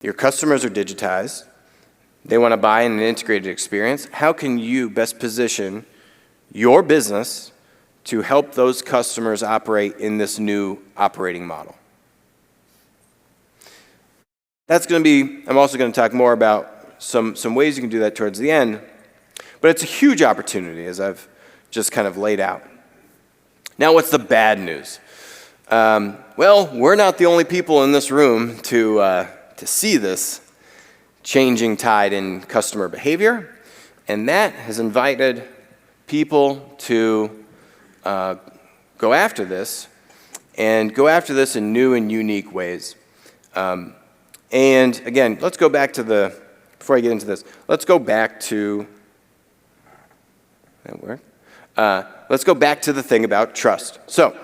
Your customers are digitized. They want to buy in an integrated experience. How can you best position your business to help those customers operate in this new operating model? That's going to be, I'm also going to talk more about some ways you can do that towards the end. But it's a huge opportunity, as I've just kind of laid out. Now, what's the bad news? Well, we're not the only people in this room to see this changing tide in customer behavior, and that has invited people to go after this, and go after this in new and unique ways. And again, let's go back to before I get into this, let's go back to, that work? Let's go back to the thing about trust. So,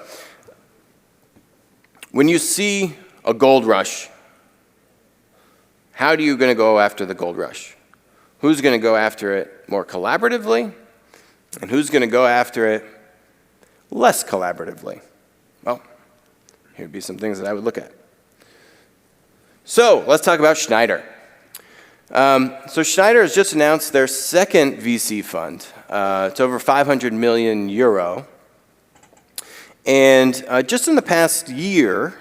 when you see a gold rush, how are you going to go after the gold rush? Who's going to go after it more collaboratively? And who's going to go after it less collaboratively? Well, here'd be some things that I would look at. So, let's talk about Schneider. So Schneider has just announced their second VC fund. It's over 500 million euro. And just in the past year,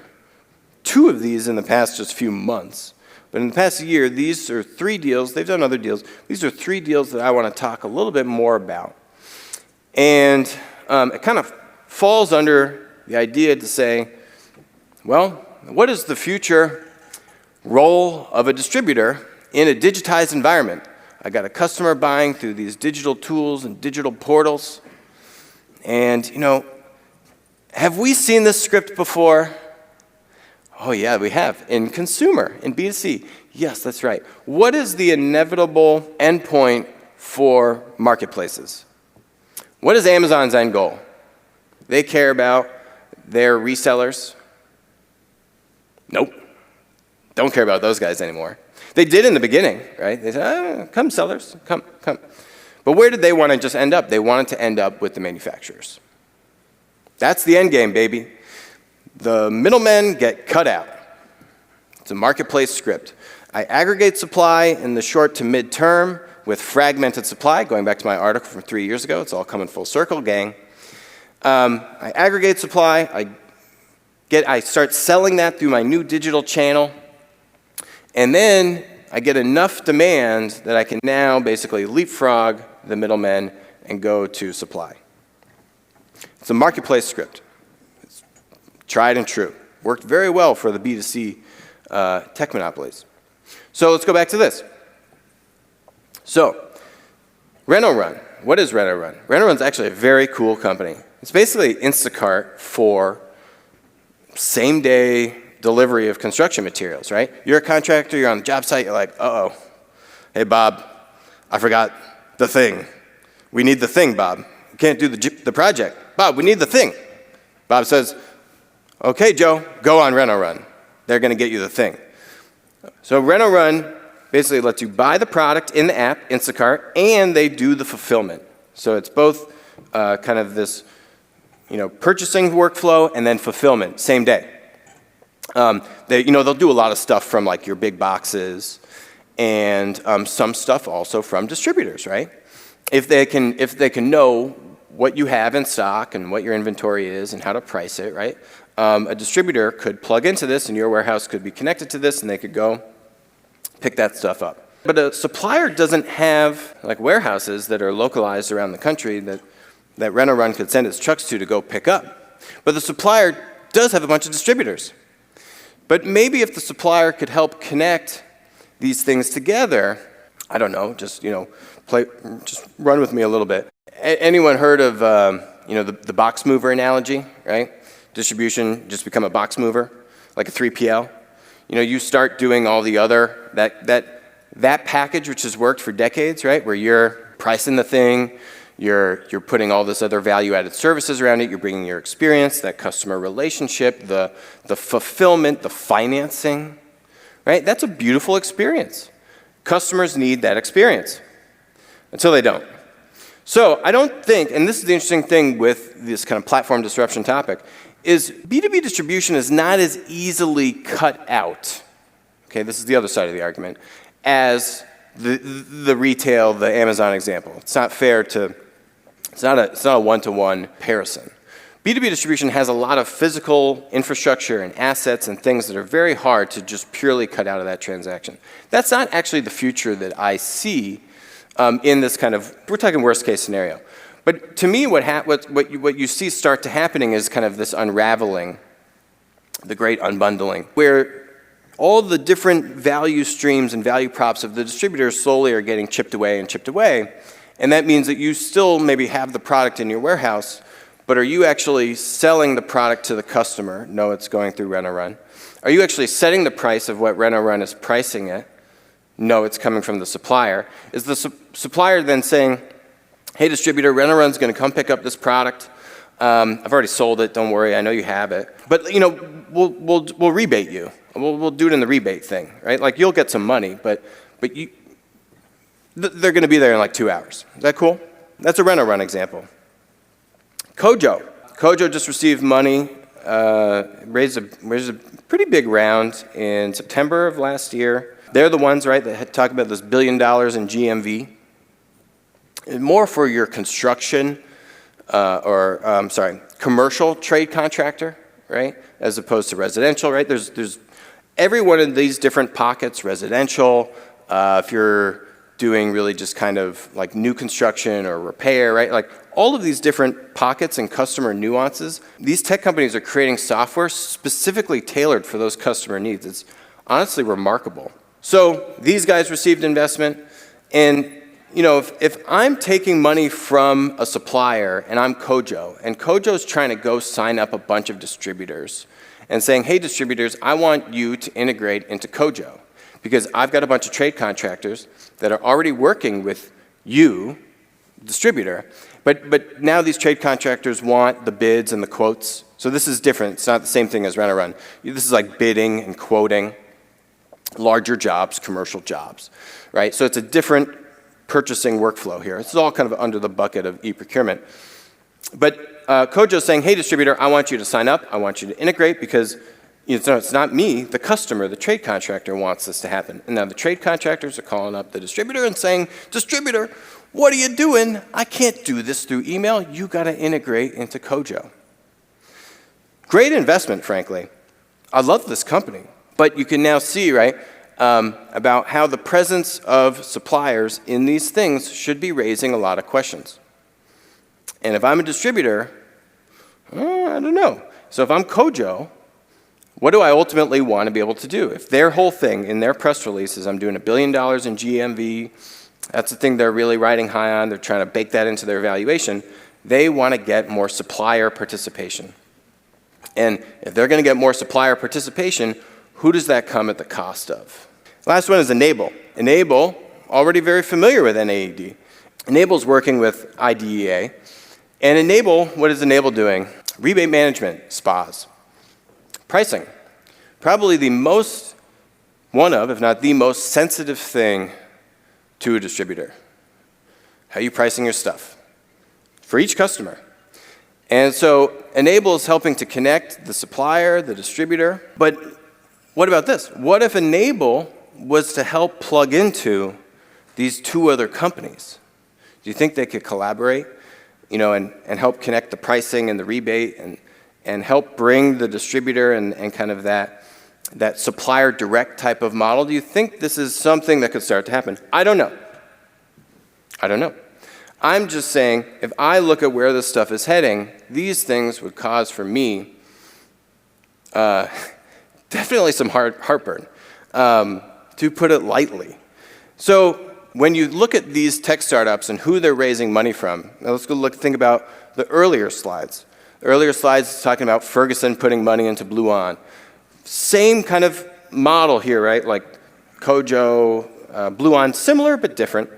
2 of these in the past just few months, but in the past year, these are 3 deals. They've done other deals. These are 3 deals that I want to talk a little bit more about. And it kind of falls under the idea to say, well, what is the future role of a distributor in a digitized environment? I got a customer buying through these digital tools and digital portals. And, you know, have we seen this script before? Oh yeah, we have. In consumer, in B2C. Yes, that's right. What is the inevitable endpoint for marketplaces? What is Amazon's end goal? They care about their resellers? Nope. Don't care about those guys anymore. They did in the beginning, right? They said, come sellers, come. But where did they want to just end up? They wanted to end up with the manufacturers. That's the end game, baby. The middlemen get cut out. It's a marketplace script. I aggregate supply in the short to mid-term with fragmented supply, going back to my article from 3 years ago. It's all coming full circle, gang. I aggregate supply. I start selling that through my new digital channel. And then I get enough demand that I can now basically leapfrog the middlemen and go to supply. It's a marketplace script. It's tried and true. Worked very well for the B2C tech monopolies. So let's go back to this. So, Rent-O-Run. What is Rent-O-Run? Rent-O-Run's actually a very cool company. It's basically Instacart for same-day delivery of construction materials, right? You're a contractor, you're on the job site, you're like, uh-oh. Hey, Bob, I forgot the thing. We need the thing, Bob. We can't do the project. Bob, we need the thing. Bob says, okay, Joe, go on Rent-O-Run. They're going to get you the thing. So Rent-O-Run basically lets you buy the product in the app, Instacart, and they do the fulfillment. So it's both kind of this, purchasing workflow and then fulfillment, same day. They'll do a lot of stuff from like your big boxes and some stuff also from distributors, right? If they can know what you have in stock and what your inventory is and how to price it, right? A distributor could plug into this and your warehouse could be connected to this and they could go pick that stuff up. But a supplier doesn't have like warehouses that are localized around the country that Rent-O-Run could send its trucks to go pick up. But the supplier does have a bunch of distributors. But maybe if the supplier could help connect these things together, I don't know, just run with me a little bit. Anyone heard of the box mover analogy, right? Distribution just become a box mover, like a 3PL. You start doing all the other that package which has worked for decades, right? Where you're pricing the thing, you're putting all this other value-added services around it, you're bringing your experience, that customer relationship, the fulfillment, the financing, right? That's a beautiful experience. Customers need that experience until they don't. So I don't think, and this is the interesting thing with this kind of platform disruption topic, is B2B distribution is not as easily cut out, okay, this is the other side of the argument, as the retail, the Amazon example. It's not fair to, it's not a one-to-one comparison. B2B distribution has a lot of physical infrastructure and assets and things that are very hard to just purely cut out of that transaction. That's not actually the future that I see in this kind of, we're talking worst case scenario. But to me, what you see start to happening is kind of this unraveling, the Great Unbundling, where all the different value streams and value props of the distributors slowly are getting chipped away and chipped away. And that means that you still maybe have the product in your warehouse, but are you actually selling the product to the customer? No, it's going through Rent-A-Run. Are you actually setting the price of what Rent-A-Run is pricing it? No, it's coming from the supplier. Is the supplier then saying, hey, distributor, Rent-A-Run's going to come pick up this product. I've already sold it. Don't worry. I know you have it. But we'll rebate you. We'll do it in the rebate thing, right? Like you'll get some money, but they're going to be there in like 2 hours. Is that cool? That's a Rent-A-Run example. Kojo just received money, raised a pretty big round in September of last year. They're the ones, right, that had talked about this $1 billion in GMV. More for your construction commercial trade contractor, right, as opposed to residential, right? There's every one of these different pockets, residential, if you're doing really just kind of like new construction or repair, right? Like all of these different pockets and customer nuances, these tech companies are creating software specifically tailored for those customer needs. It's honestly remarkable. So these guys received investment, and if I'm taking money from a supplier and I'm Kojo, and Kojo's trying to go sign up a bunch of distributors and saying, hey distributors, I want you to integrate into Kojo because I've got a bunch of trade contractors that are already working with you, distributor, but now these trade contractors want the bids and the quotes. So this is different. It's not the same thing as Rent-A-Run. This is like bidding and quoting, larger jobs, commercial jobs, right? So it's a different purchasing workflow here. It's all kind of under the bucket of e-procurement. But Kojo's saying, hey distributor, I want you to sign up. I want you to integrate because it's not me, the customer, the trade contractor wants this to happen. And now the trade contractors are calling up the distributor and saying, distributor, what are you doing? I can't do this through email. You got to integrate into Kojo. Great investment, frankly. I love this company. But you can now see, right, about how the presence of suppliers in these things should be raising a lot of questions. And if I'm a distributor, I don't know. So if I'm Kojo, what do I ultimately want to be able to do? If their whole thing in their press release is I'm doing $1 billion in GMV, that's the thing they're really riding high on, they're trying to bake that into their valuation, they want to get more supplier participation. And if they're going to get more supplier participation, who does that come at the cost of? Last one is Enable. Enable, already very familiar with NAED. Enable's working with IDEA. And Enable, what is Enable doing? Rebate management, SPAs. Pricing, probably one of, if not the most sensitive thing to a distributor. How are you pricing your stuff? For each customer. And so Enable is helping to connect the supplier, the distributor. But what about this? What if Enable was to help plug into these two other companies? Do you think they could collaborate, and help connect the pricing and the rebate and help bring the distributor and kind of that supplier direct type of model? Do you think this is something that could start to happen? I don't know. I'm just saying, if I look at where this stuff is heading, these things would cause for me definitely some heartburn, to put it lightly. So when you look at these tech startups and who they're raising money from, now let's go think about the earlier slides. The earlier slides talking about Ferguson putting money into Blue On. Same kind of model here, right? Like Kojo, Blue On, similar but different.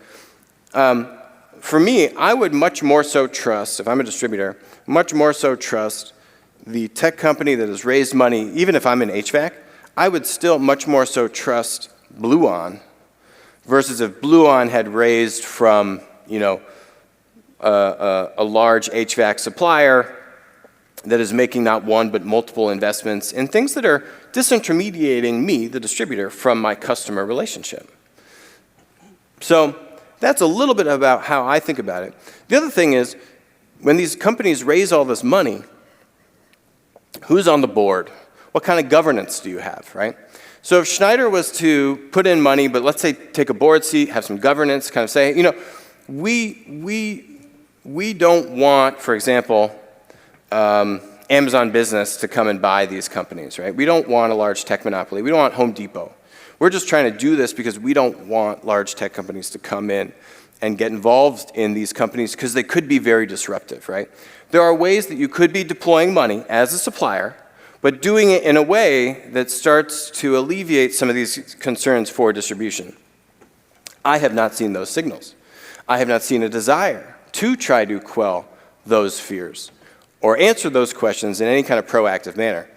For me, I would much more so trust, if I'm a distributor, much more so trust the tech company that has raised money, even if I'm in HVAC, I would still much more so trust Blue On versus if Blue On had raised from, a large HVAC supplier that is making not one but multiple investments in things that are disintermediating me, the distributor, from my customer relationship. So that's a little bit about how I think about it. The other thing is, when these companies raise all this money, who's on the board? What kind of governance do you have, right? So if Schneider was to put in money, but let's say take a board seat, have some governance, kind of say, you know, we don't want, for example, Amazon Business to come and buy these companies, right? We don't want a large tech monopoly. We don't want Home Depot. We're just trying to do this because we don't want large tech companies to come in and get involved in these companies because they could be very disruptive, right? There are ways that you could be deploying money as a supplier, but doing it in a way that starts to alleviate some of these concerns for distribution. I have not seen those signals. I have not seen a desire to try to quell those fears or answer those questions in any kind of proactive manner.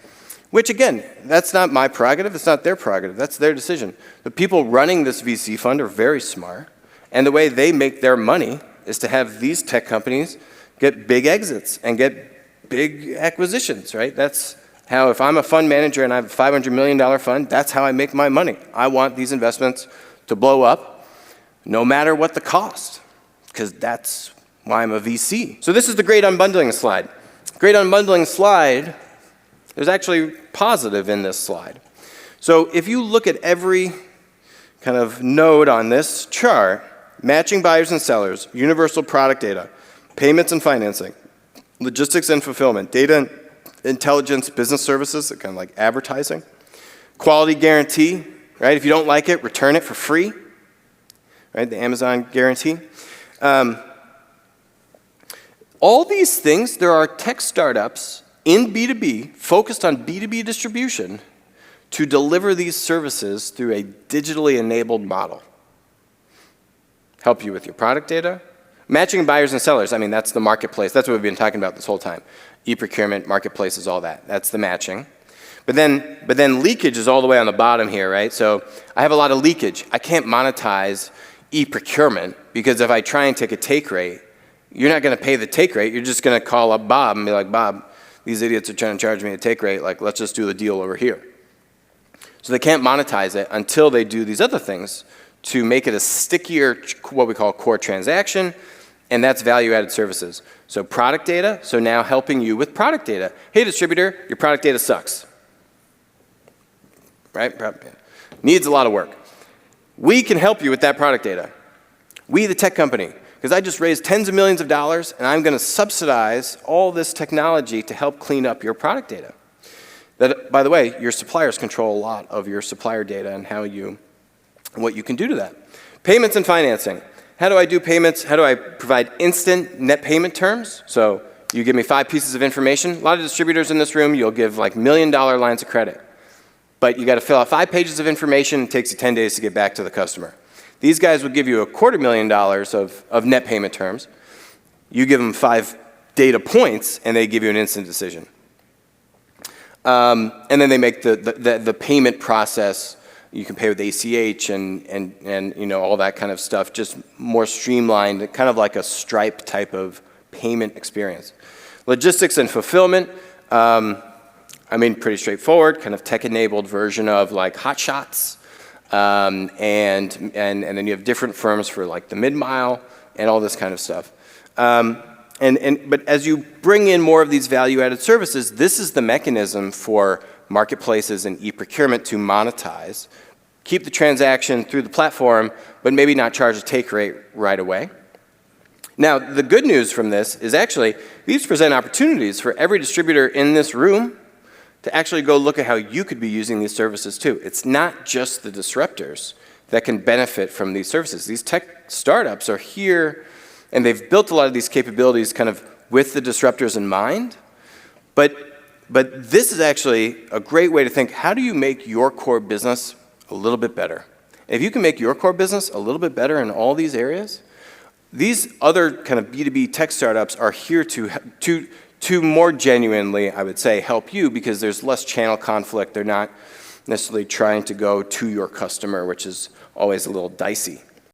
Which again, that's not my prerogative, it's not their prerogative, that's their decision. The people running this VC fund are very smart, and the way they make their money is to have these tech companies get big exits and get big acquisitions, right? That's how, if I'm a fund manager and I have a $500 million fund, that's how I make my money. I want these investments to blow up no matter what the cost, because that's why I'm a VC. So this is the Great Unbundling slide. Great Unbundling slide, there's actually positive in this slide. So if you look at every kind of node on this chart, matching buyers and sellers, universal product data, payments and financing, logistics and fulfillment, data and intelligence, business services, kind of like advertising, quality guarantee, right? If you don't like it, return it for free, right? The Amazon guarantee. All these things, there are tech startups in B2B focused on B2B distribution to deliver these services through a digitally enabled model. Help you with your product data. Matching buyers and sellers, I mean, that's the marketplace. That's what we've been talking about this whole time. E-procurement, marketplaces, all that. That's the matching. But then leakage is all the way on the bottom here, right? So I have a lot of leakage. I can't monetize e-procurement because if I try and take a take rate, you're not going to pay the take rate. You're just going to call up Bob and be like, Bob, these idiots are trying to charge me a take rate. Like, let's just do the deal over here. So they can't monetize it until they do these other things to make it a stickier, what we call core transaction, and that's value-added services. So product data, so now helping you with product data. Hey, distributor, your product data sucks. Right? Needs a lot of work. We can help you with that product data. We, the tech company, because I just raised tens of millions of dollars, and I'm going to subsidize all this technology to help clean up your product data. That, by the way, your suppliers control a lot of your supplier data and what you can do to that. Payments and financing. How do I do payments? How do I provide instant net payment terms? So you give me 5 pieces of information. A lot of distributors in this room, you'll give like $1 million lines of credit. But you got to fill out 5 pages of information. It takes you 10 days to get back to the customer. These guys would give you $250,000 of net payment terms. You give them 5 data points, and they give you an instant decision. And then they make the payment process. You can pay with ACH and you know, all that kind of stuff, just more streamlined, kind of like a Stripe type of payment experience. Logistics and fulfillment, I mean, pretty straightforward, kind of tech-enabled version of like Hotshots. And then you have different firms for like the mid-mile and all this kind of stuff. But as you bring in more of these value-added services, this is the mechanism for marketplaces and e-procurement to monetize, keep the transaction through the platform, but maybe not charge a take rate right away. Now, the good news from this is actually these present opportunities for every distributor in this room to actually go look at how you could be using these services too. It's not just the disruptors that can benefit from these services. These tech startups are here, and they've built a lot of these capabilities kind of with the disruptors in mind, but this is actually a great way to think, how do you make your core business a little bit better? If you can make your core business a little bit better in all these areas, these other kind of B2B tech startups are here to more genuinely, I would say, help you because there's less channel conflict. They're not necessarily trying to go to your customer, which is always a little dicey.